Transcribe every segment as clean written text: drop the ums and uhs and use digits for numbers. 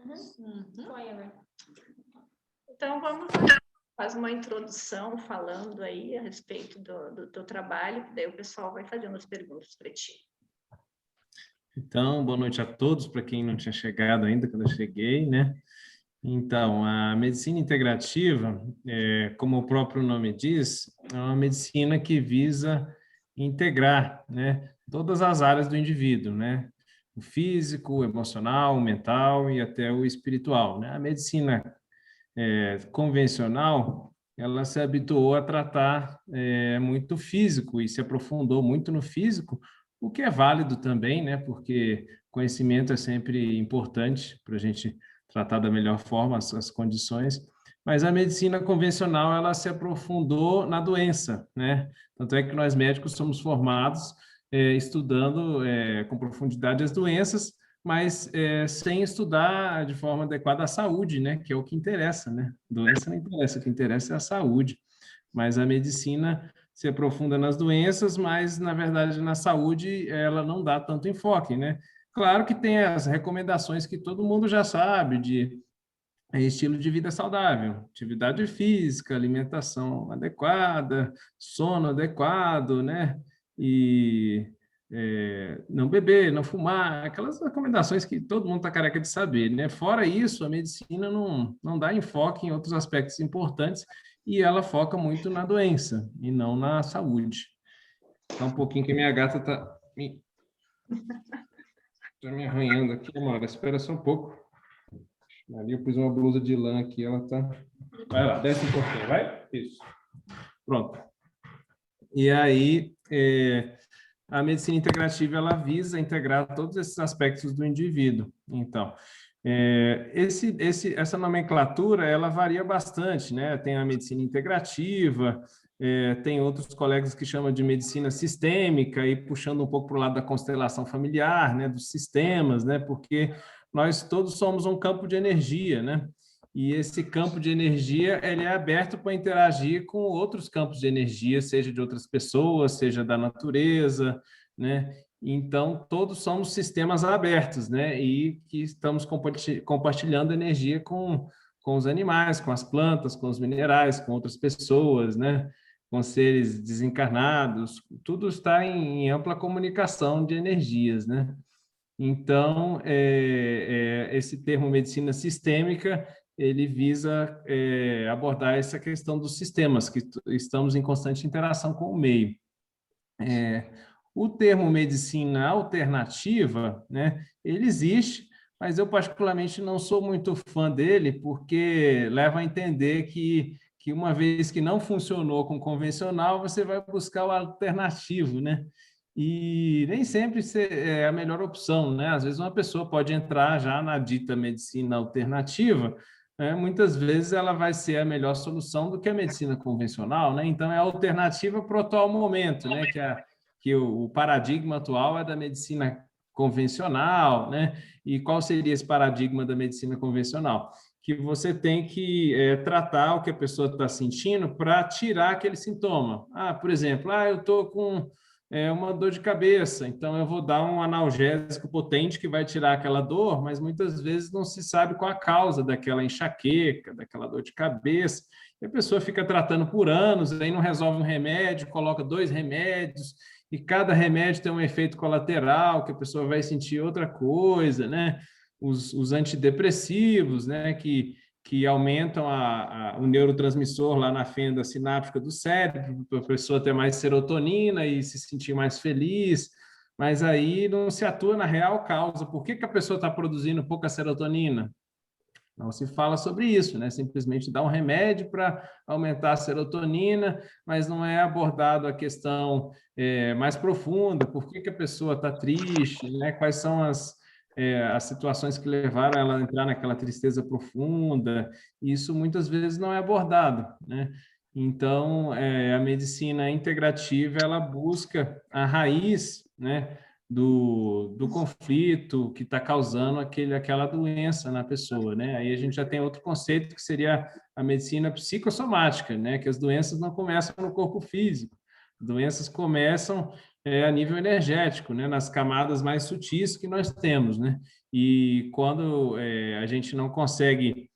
Uhum. Então, vamos fazer uma introdução falando aí a respeito do teu trabalho, daí o pessoal vai fazendo as perguntas para ti. Então, boa noite a todos, para quem não tinha chegado ainda, quando eu cheguei, né? Então, a medicina integrativa, como o próprio nome diz, é uma medicina que visa integrar, né, todas as áreas do indivíduo, né? O físico, o emocional, o mental e até o espiritual, né? A medicina convencional, ela se habituou a tratar muito físico e se aprofundou muito no físico, o que é válido também, né? Porque conhecimento é sempre importante para a gente tratar da melhor forma as condições. Mas a medicina convencional, ela se aprofundou na doença, né? Tanto é que nós médicos somos formados estudando com profundidade as doenças, mas sem estudar de forma adequada a saúde, né? Que é o que interessa, né? Doença não interessa, o que interessa é a saúde. Mas a medicina se aprofunda nas doenças, mas, na verdade, na saúde ela não dá tanto enfoque, né? Claro que tem as recomendações que todo mundo já sabe, de estilo de vida saudável, atividade física, alimentação adequada, sono adequado, né? E não beber, não fumar, aquelas recomendações que todo mundo está careca de saber, né? Fora isso, a medicina não dá enfoque em outros aspectos importantes e ela foca muito na doença e não na saúde. Só um pouquinho que minha gata está me arranhando aqui, amor. Espera só um pouco. Ali eu pus uma blusa de lã aqui, ela tá... Vai lá, desce um pouquinho, vai? Isso. Pronto. E aí, a medicina integrativa, ela visa integrar todos esses aspectos do indivíduo. Então, essa nomenclatura, ela varia bastante, né? Tem a medicina integrativa, tem outros colegas que chamam de medicina sistêmica, e puxando um pouco para o lado da constelação familiar, né? Dos sistemas, né? Porque nós todos somos um campo de energia, né? E esse campo de energia ele é aberto para interagir com outros campos de energia, seja de outras pessoas, seja da natureza, né? Então, todos somos sistemas abertos, né? E que estamos compartilhando energia com os animais, com as plantas, com os minerais, com outras pessoas, né? Com seres desencarnados. Tudo está em ampla comunicação de energias, né? Então, esse termo medicina sistêmica, ele visa abordar essa questão dos sistemas, que estamos em constante interação com o meio. O termo medicina alternativa, né, ele existe, mas eu particularmente não sou muito fã dele, porque leva a entender que uma vez que não funcionou com o convencional, você vai buscar o alternativo, né? E nem sempre é a melhor opção, né? Às vezes uma pessoa pode entrar já na dita medicina alternativa, né? Muitas vezes ela vai ser a melhor solução do que a medicina convencional, né? Então é a alternativa para o atual momento, né? Que o paradigma atual é da medicina convencional, né? E qual seria esse paradigma da medicina convencional? Que você tem que tratar o que a pessoa está sentindo para tirar aquele sintoma. Por exemplo, eu estou com uma dor de cabeça, então eu vou dar um analgésico potente que vai tirar aquela dor, mas muitas vezes não se sabe qual a causa daquela enxaqueca, daquela dor de cabeça, e a pessoa fica tratando por anos, aí não resolve um remédio, coloca 2 remédios, e cada remédio tem um efeito colateral, que a pessoa vai sentir outra coisa, né? Os antidepressivos, né? Que aumentam o neurotransmissor lá na fenda sináptica do cérebro, para a pessoa ter mais serotonina e se sentir mais feliz, mas aí não se atua na real causa. Por que a pessoa está produzindo pouca serotonina? Não se fala sobre isso, né? Simplesmente dá um remédio para aumentar a serotonina, mas não é abordado a questão mais profunda, por que a pessoa está triste, né? Quais são as situações que levaram ela a entrar naquela tristeza profunda. Isso muitas vezes não é abordado, né? Então, a medicina integrativa, ela busca a raiz, né? Do conflito que está causando aquela doença na pessoa, né? Aí a gente já tem outro conceito que seria a medicina psicossomática, né? Que as doenças não começam no corpo físico, as doenças começam a nível energético, né? Nas camadas mais sutis que nós temos, né? e quando a gente não consegue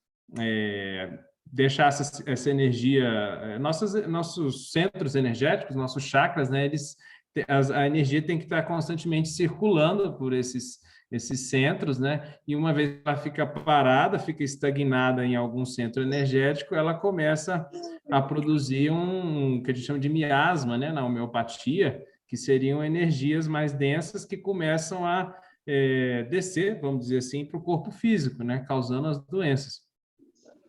deixar essa energia, nossos centros energéticos, nossos chakras, né, a energia tem que estar constantemente circulando por esses centros, né? E uma vez que ela fica parada, fica estagnada em algum centro energético, ela começa a produzir que a gente chama de miasma, né, na homeopatia, que seriam energias mais densas que começam a descer, vamos dizer assim, para o corpo físico, né, causando as doenças.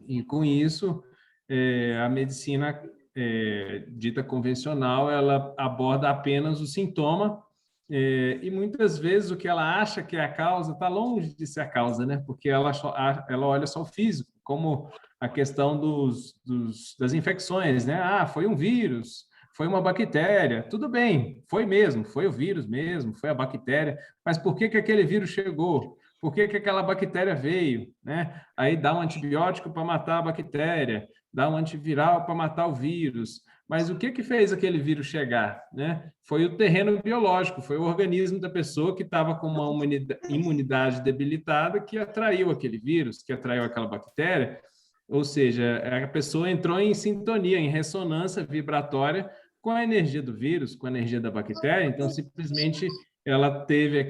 E com isso, a medicina dita convencional, ela aborda apenas o sintoma, e muitas vezes o que ela acha que é a causa está longe de ser a causa, né? Porque ela olha só o físico, como a questão das infecções, né? Ah, foi um vírus, foi uma bactéria, tudo bem, foi mesmo, foi o vírus mesmo, foi a bactéria, mas por que aquele vírus chegou? Por que aquela bactéria veio, né? Aí dá um antibiótico para matar a bactéria, dá um antiviral para matar o vírus. Mas o que fez aquele vírus chegar, né? Foi o terreno biológico, foi o organismo da pessoa que estava com uma imunidade debilitada que atraiu aquele vírus, que atraiu aquela bactéria. Ou seja, a pessoa entrou em sintonia, em ressonância vibratória com a energia do vírus, com a energia da bactéria. Então, simplesmente ela teve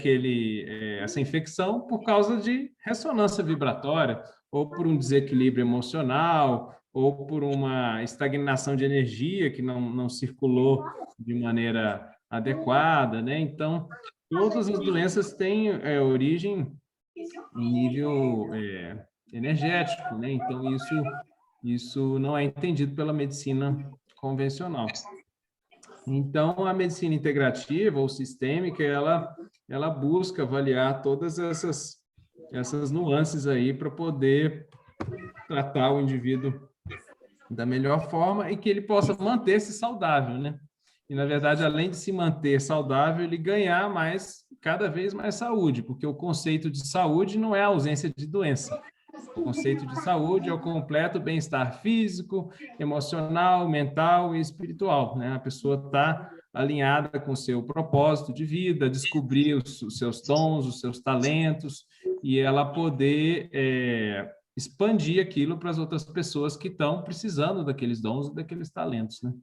essa infecção por causa de ressonância vibratória, ou por um desequilíbrio emocional, ou por uma estagnação de energia que não circulou de maneira adequada, né? Então, todas as doenças têm origem em nível energético, né? Então, isso não é entendido pela medicina convencional. Então, a medicina integrativa ou sistêmica, ela busca avaliar todas essas nuances aí para poder tratar o indivíduo da melhor forma e que ele possa manter-se saudável, né? E, na verdade, além de se manter saudável, ele ganhar cada vez mais saúde, porque o conceito de saúde não é a ausência de doença. O conceito de saúde é o completo bem-estar físico, emocional, mental e espiritual, né? A pessoa está alinhada com o seu propósito de vida, descobrir os seus dons, os seus talentos, e ela poder expandir aquilo para as outras pessoas que estão precisando daqueles dons e daqueles talentos, né?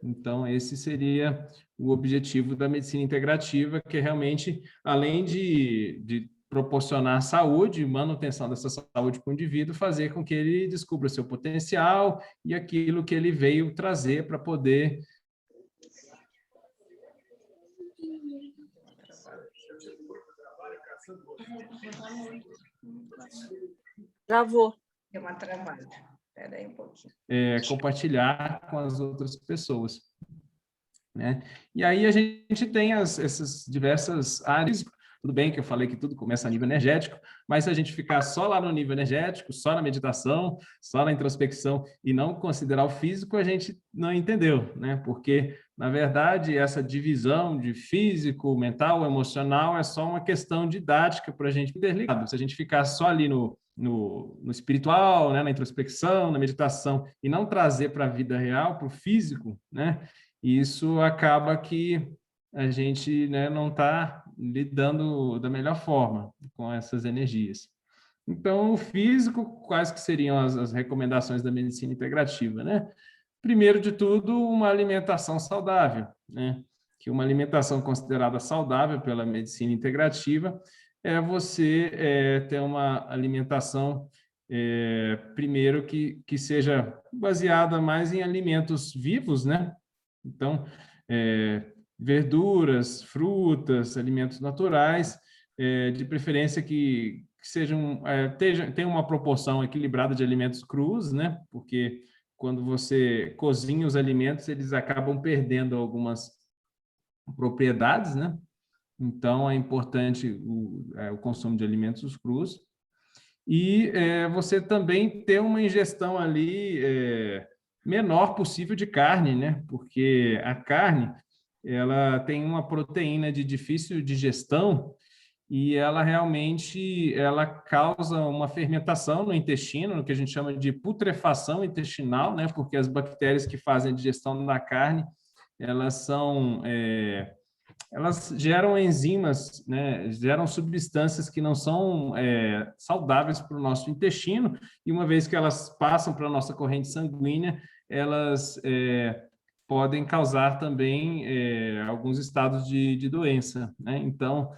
Então, esse seria o objetivo da medicina integrativa, que é realmente, além de proporcionar saúde, manutenção dessa saúde para o indivíduo, fazer com que ele descubra seu potencial e aquilo que ele veio trazer para poder... Travou. Deu uma travada. Espera aí um pouquinho. Compartilhar com as outras pessoas, né? E aí a gente tem essas diversas áreas. Tudo bem que eu falei que tudo começa a nível energético, mas se a gente ficar só lá no nível energético, só na meditação, só na introspecção e não considerar o físico, a gente não entendeu, né? Porque, na verdade, essa divisão de físico, mental, emocional é só uma questão didática para a gente interligar. Se a gente ficar só ali no espiritual, né, na introspecção, na meditação, e não trazer para a vida real, para o físico, né? Isso acaba que a gente, né, não está lidando da melhor forma com essas energias. Então, o físico, quais que seriam as recomendações da medicina integrativa, né? Primeiro de tudo, uma alimentação saudável, né? Que uma alimentação considerada saudável pela medicina integrativa é você ter uma alimentação, primeiro, que seja baseada mais em alimentos vivos, né? Então, verduras, frutas, alimentos naturais, de preferência que sejam, tenham uma proporção equilibrada de alimentos crus, né? Porque quando você cozinha os alimentos, eles acabam perdendo algumas propriedades, né? Então, é importante o consumo de alimentos crus. E você também ter uma ingestão ali menor possível de carne, né? Porque a carne, ela tem uma proteína de difícil digestão e ela realmente causa uma fermentação no intestino, no que a gente chama de putrefação intestinal, né? Porque as bactérias que fazem a digestão da carne, elas são elas geram enzimas, né? Geram substâncias que não são saudáveis para o nosso intestino, e uma vez que elas passam para a nossa corrente sanguínea, elas podem causar também alguns estados de doença, né? Então,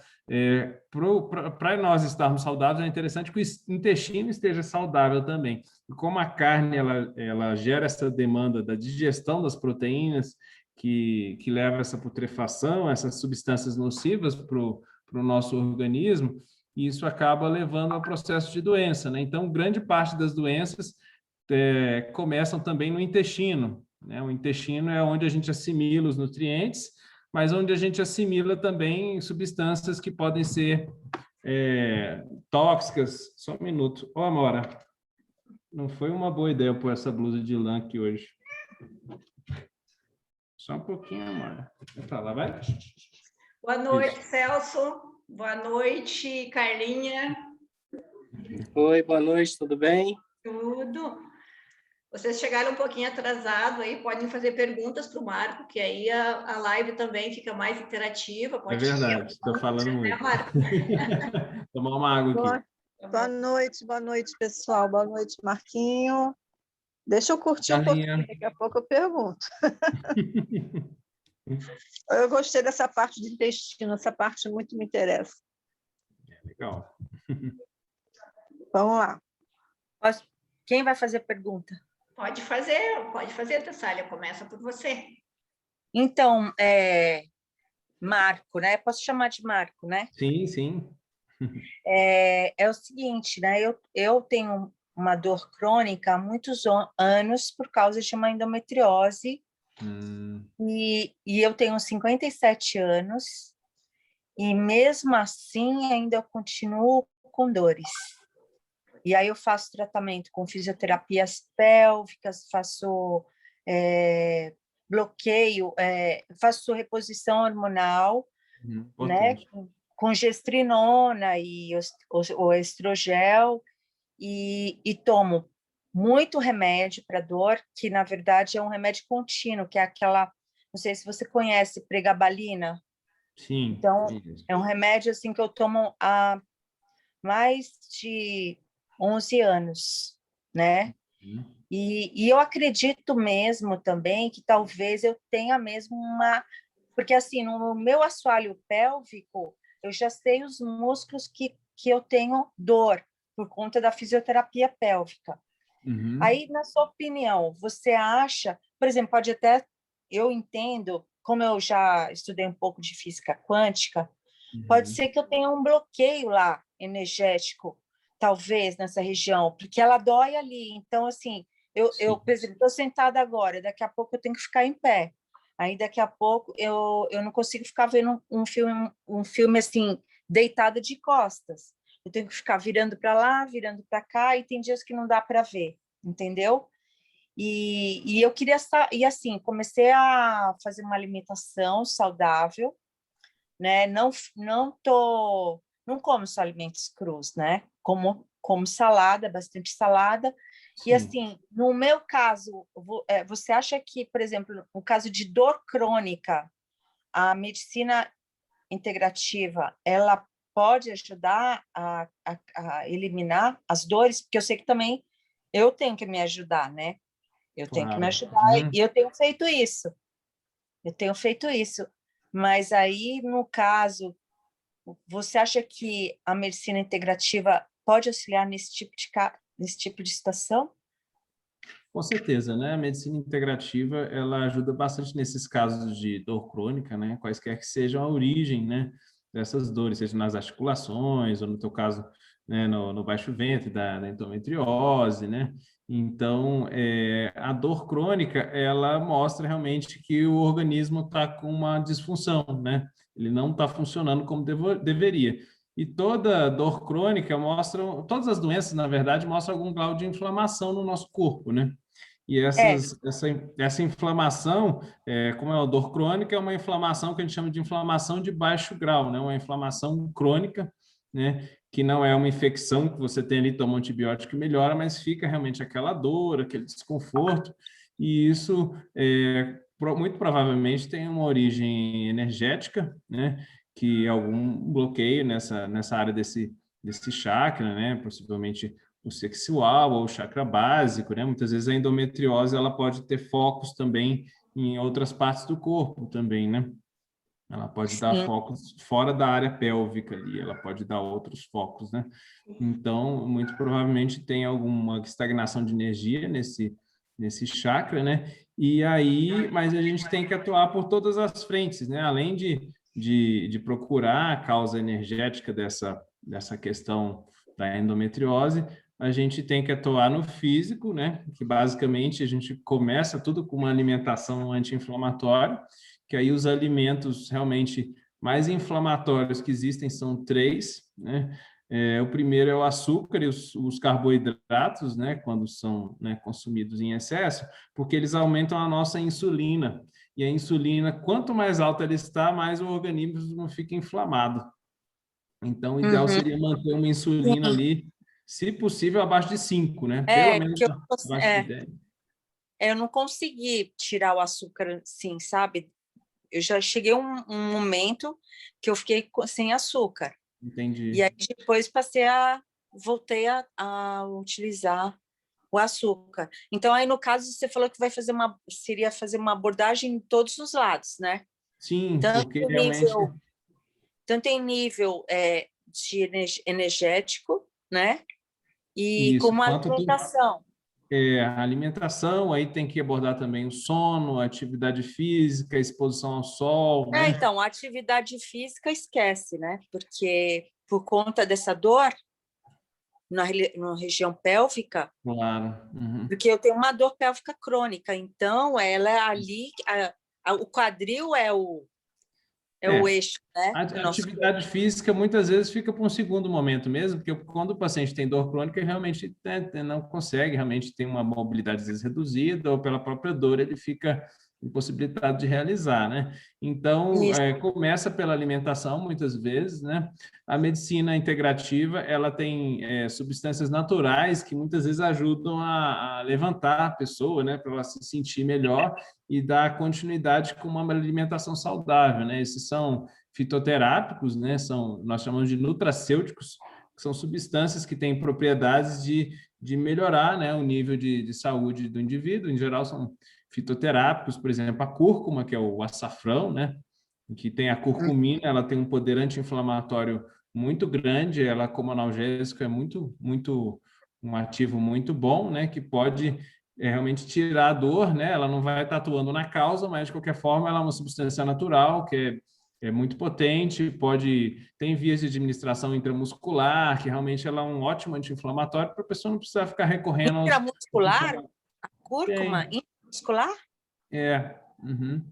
para nós estarmos saudáveis, é interessante que o intestino esteja saudável também. E como a carne ela gera essa demanda da digestão das proteínas, que leva a essa putrefação, essas substâncias nocivas para o nosso organismo, e isso acaba levando ao processo de doença, né? Então, grande parte das doenças começam também no intestino, né? O intestino é onde a gente assimila os nutrientes, mas onde a gente assimila também substâncias que podem ser tóxicas. Só um minuto. Ô, Amora, não foi uma boa ideia pôr essa blusa de lã aqui hoje. Só um pouquinho, Amora. Vai falar, vai? Boa noite, Celso. Boa noite, Carlinha. Oi, boa noite, tudo bem? Tudo. Vocês chegaram um pouquinho atrasado aí, podem fazer perguntas para o Marco, que aí a live também fica mais interativa. Pode verdade, estou falando muito. Marco? Tomar uma água aqui. Boa noite, pessoal. Boa noite, Marquinho. Deixa eu curtir um pouquinho, daqui a pouco eu pergunto. Eu gostei dessa parte do intestino, essa parte muito me interessa. Legal. Vamos lá. Quem vai fazer pergunta? Pode fazer, Tessália, começa por você. Então, Marco, né? Posso chamar de Marco, né? Sim, sim. É o seguinte, né? Eu tenho uma dor crônica há muitos anos por causa de uma endometriose. E eu tenho 57 anos e mesmo assim ainda eu continuo com dores. E aí eu faço tratamento com fisioterapias pélvicas, faço bloqueio, faço reposição hormonal, né, com gestrinona e o estrogel, e tomo muito remédio para dor, que na verdade é um remédio contínuo, que é aquela, não sei se você conhece, pregabalina. Sim. Então, é um remédio assim que eu tomo há mais de 11 anos, né? E eu acredito mesmo também que talvez eu tenha mesmo porque assim, no meu assoalho pélvico, eu já sei os músculos que eu tenho dor por conta da fisioterapia pélvica. Aí, na sua opinião, você acha, por exemplo, pode até, eu entendo, como eu já estudei um pouco de física quântica, pode ser que eu tenha um bloqueio lá, energético, talvez, nessa região, porque ela dói ali. Então, assim, eu por exemplo, estou sentada agora, daqui a pouco eu tenho que ficar em pé. Aí, daqui a pouco, eu não consigo ficar vendo um filme assim, deitado de costas. Eu tenho que ficar virando para lá, virando para cá, e tem dias que não dá para ver, entendeu? E eu queria... E assim, comecei a fazer uma alimentação saudável, né? Não como só alimentos crus, né? Como salada, bastante salada. Sim. E assim, no meu caso, você acha que, por exemplo, no caso de dor crônica, a medicina integrativa, ela pode ajudar a eliminar as dores? Porque eu sei que também eu tenho que me ajudar, né? Eu tenho que me ajudar, e eu tenho feito isso. Mas aí, no caso, você acha que a medicina integrativa pode auxiliar nesse tipo de situação? Com certeza, né? A medicina integrativa, ela ajuda bastante nesses casos de dor crônica, né? Quaisquer que sejam a origem, né, dessas dores, seja nas articulações, ou no teu caso, né, no baixo ventre, da endometriose, né? Então, a dor crônica, ela mostra realmente que o organismo está com uma disfunção, né? Ele não está funcionando como deveria. E toda dor crônica mostra, todas as doenças, na verdade, mostram algum grau de inflamação no nosso corpo, né? E essa inflamação, como é uma dor crônica, é uma inflamação que a gente chama de inflamação de baixo grau, né? Uma inflamação crônica, né? Que não é uma infecção que você tem ali, toma um antibiótico e melhora, mas fica realmente aquela dor, aquele desconforto, e isso muito provavelmente tem uma origem energética, né? Que algum bloqueio nessa área desse chakra, né? Possivelmente o sexual ou o chakra básico, né? Muitas vezes a endometriose ela pode ter focos também em outras partes do corpo também, né? Ela pode dar Sim. focos fora da área pélvica ali, ela pode dar outros focos, né? Então, muito provavelmente tem alguma estagnação de energia nesse chakra, né? E aí, mas a gente tem que atuar por todas as frentes, né? Além de procurar a causa energética dessa questão da endometriose, a gente tem que atuar no físico, né? Que basicamente a gente começa tudo com uma alimentação anti-inflamatória, que aí os alimentos realmente mais inflamatórios que existem são 3, né? O primeiro é o açúcar e os carboidratos, né? Quando são, né, consumidos em excesso, porque eles aumentam a nossa insulina. E a insulina, quanto mais alta ela está, mais o organismo fica inflamado. Então, o ideal seria manter uma insulina ali, se possível, abaixo de 5, né? Pelo menos Que abaixo de 10. eu não consegui tirar o açúcar, assim, sabe? Eu já cheguei a um momento que eu fiquei sem açúcar. Entendi. E aí depois voltei a utilizar o açúcar. Então, aí no caso, você falou que seria fazer uma abordagem em todos os lados, né? Sim, porque realmente... Tanto em nível de energético, né? E Isso, como a alimentação. A alimentação, aí tem que abordar também o sono, a atividade física, a exposição ao sol, né? Então, a atividade física esquece, né? Porque por conta dessa dor na região pélvica, Claro. Uhum. porque eu tenho uma dor pélvica crônica, então ela é ali, o quadril é o eixo, né? A atividade física muitas vezes fica para um segundo momento mesmo, porque quando o paciente tem dor crônica, realmente não consegue, realmente tem uma mobilidade às vezes reduzida, ou pela própria dor ele fica impossibilitado de realizar, né? Então, começa pela alimentação, muitas vezes, né? A medicina integrativa, ela tem substâncias naturais que muitas vezes ajudam a levantar a pessoa, né? Para ela se sentir melhor e dar continuidade com uma alimentação saudável, né? Esses são fitoterápicos, né? Nós chamamos de nutracêuticos, que são substâncias que têm propriedades de melhorar, né, o nível de saúde do indivíduo. Em geral, são fitoterápicos, por exemplo, a cúrcuma, que é o açafrão, né, que tem a curcumina, ela tem um poder anti-inflamatório muito grande, ela como analgésico é um ativo muito bom, né, que pode realmente tirar a dor, né, ela não vai estar atuando na causa, mas de qualquer forma ela é uma substância natural que é muito potente, tem vias de administração intramuscular, que realmente ela é um ótimo anti-inflamatório para a pessoa não precisar ficar recorrendo aos... Intramuscular? A cúrcuma? Intramuscular? Uhum.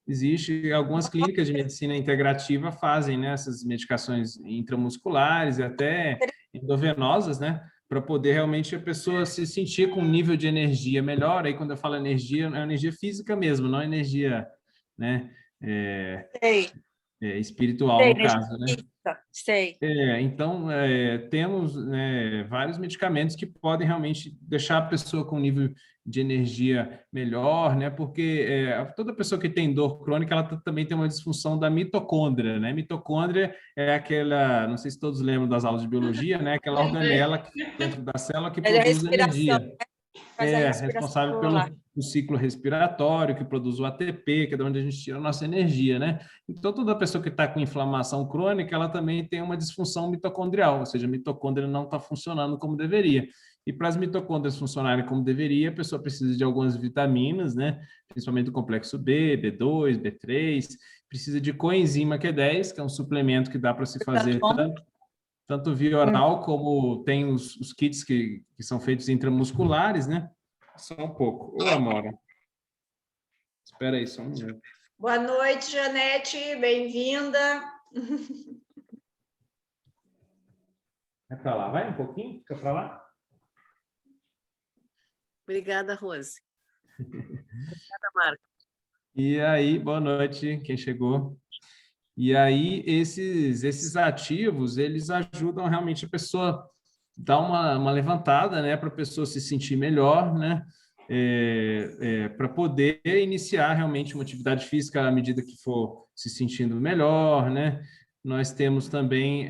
Existe algumas clínicas de medicina integrativa fazem, né, essas medicações intramusculares e até endovenosas, né, para poder realmente a pessoa se sentir com um nível de energia melhor. Aí quando eu falo energia, é energia física mesmo, não energia, né, espiritual, no caso, né? Sei. Então, temos, né, vários medicamentos que podem realmente deixar a pessoa com um nível de energia melhor, né? Porque toda pessoa que tem dor crônica, ela também tem uma disfunção da mitocôndria, né? Mitocôndria é aquela, não sei se todos lembram das aulas de biologia, né? Aquela organela dentro da célula que produz energia. Responsável pelo ciclo respiratório, que produz o ATP, que é de onde a gente tira a nossa energia, né? Então, toda pessoa que está com inflamação crônica, ela também tem uma disfunção mitocondrial, ou seja, a mitocôndria não está funcionando como deveria. E para as mitocôndrias funcionarem como deveria, a pessoa precisa de algumas vitaminas, né? Principalmente do complexo B, B2, B3, precisa de coenzima Q10, que é um suplemento que dá para se fazer tanto via oral, como tem os kits que são feitos intramusculares, né? Só um pouco. Ô, Amora. Espera aí, só um minuto. Boa noite, Janete. Bem-vinda. Vai para lá, vai um pouquinho, fica para lá. Obrigada, Rose. Obrigada, Marco. E aí, boa noite, quem chegou. E aí, esses ativos, eles ajudam realmente a pessoa dar uma levantada, né, para a pessoa se sentir melhor, né? para poder iniciar realmente uma atividade física à medida que for se sentindo melhor, né? Nós temos também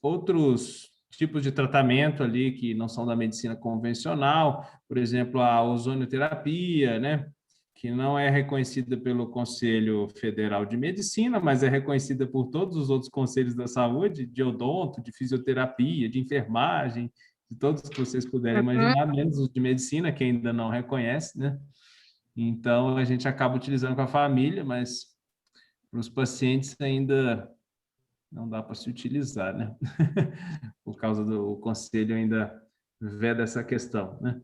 outros tipos de tratamento ali que não são da medicina convencional, por exemplo, a ozonioterapia, né? Que não é reconhecida pelo Conselho Federal de Medicina, mas é reconhecida por todos os outros conselhos da saúde, de odonto, de fisioterapia, de enfermagem, de todos que vocês puderem imaginar, menos os de medicina, que ainda não reconhece, né? Então, a gente acaba utilizando com a família, mas para os pacientes ainda não dá para se utilizar, né? Por causa do conselho ainda vê dessa questão, né?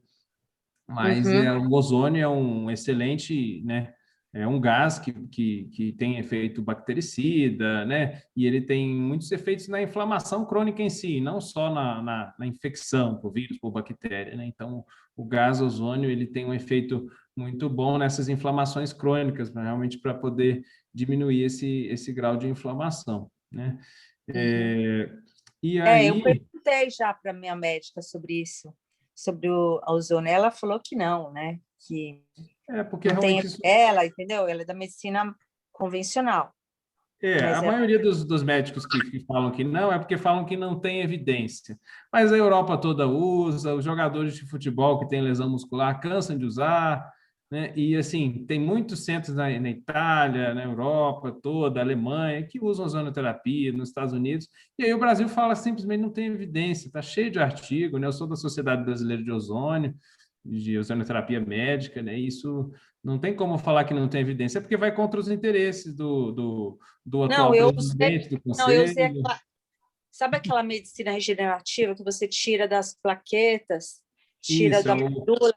Mas o ozônio é um excelente, né? É um gás que tem efeito bactericida, né? E ele tem muitos efeitos na inflamação crônica em si, não só na infecção por vírus, por bactéria, né? Então, o gás ozônio ele tem um efeito muito bom nessas inflamações crônicas, realmente para poder diminuir esse grau de inflamação, né? E aí... eu perguntei já para minha médica sobre isso, sobre o ozônio. Ela falou que não, né? Que porque não realmente tem ela, entendeu? Ela é da medicina convencional. A maioria dos médicos que falam que não é porque falam que não tem evidência. Mas a Europa toda usa, os jogadores de futebol que têm lesão muscular cansam de usar, né? E, assim, tem muitos centros na Itália, na Europa toda, Alemanha, que usam ozonoterapia, nos Estados Unidos. E aí o Brasil fala simplesmente não tem evidência, está cheio de artigo, né? Eu sou da Sociedade Brasileira de Ozônio, de ozonoterapia médica, né? Isso não tem como falar que não tem evidência, porque vai contra os interesses do atual presidente do conselho. Sabe aquela medicina regenerativa que você tira das plaquetas, tira Isso, da medula?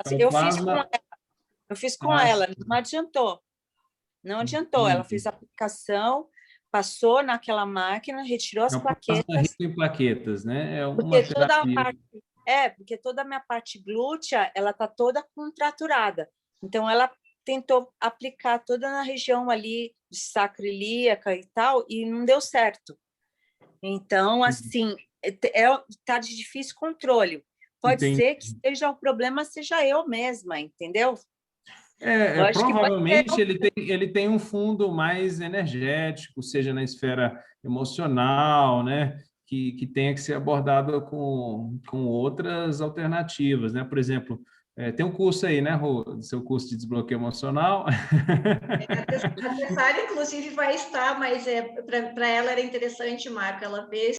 Eu fiz com ela, não adiantou. Não adiantou. Ela fez a aplicação, passou naquela máquina, retirou as plaquetas. Rico em plaquetas, né? Porque toda a minha parte glútea, ela está toda contraturada. Então, ela tentou aplicar toda na região ali de sacro ilíaca e tal, e não deu certo. Então, assim, está de difícil controle. Pode ser que seja o problema, seja eu mesma, entendeu? Provavelmente ele tem um fundo mais energético, seja na esfera emocional, né? Que tenha que ser abordado com outras alternativas, né? Por exemplo, tem um curso aí, né, Rô? Seu curso de desbloqueio emocional. A Tessara, inclusive, vai estar, mas para ela era interessante, Marco, ela vê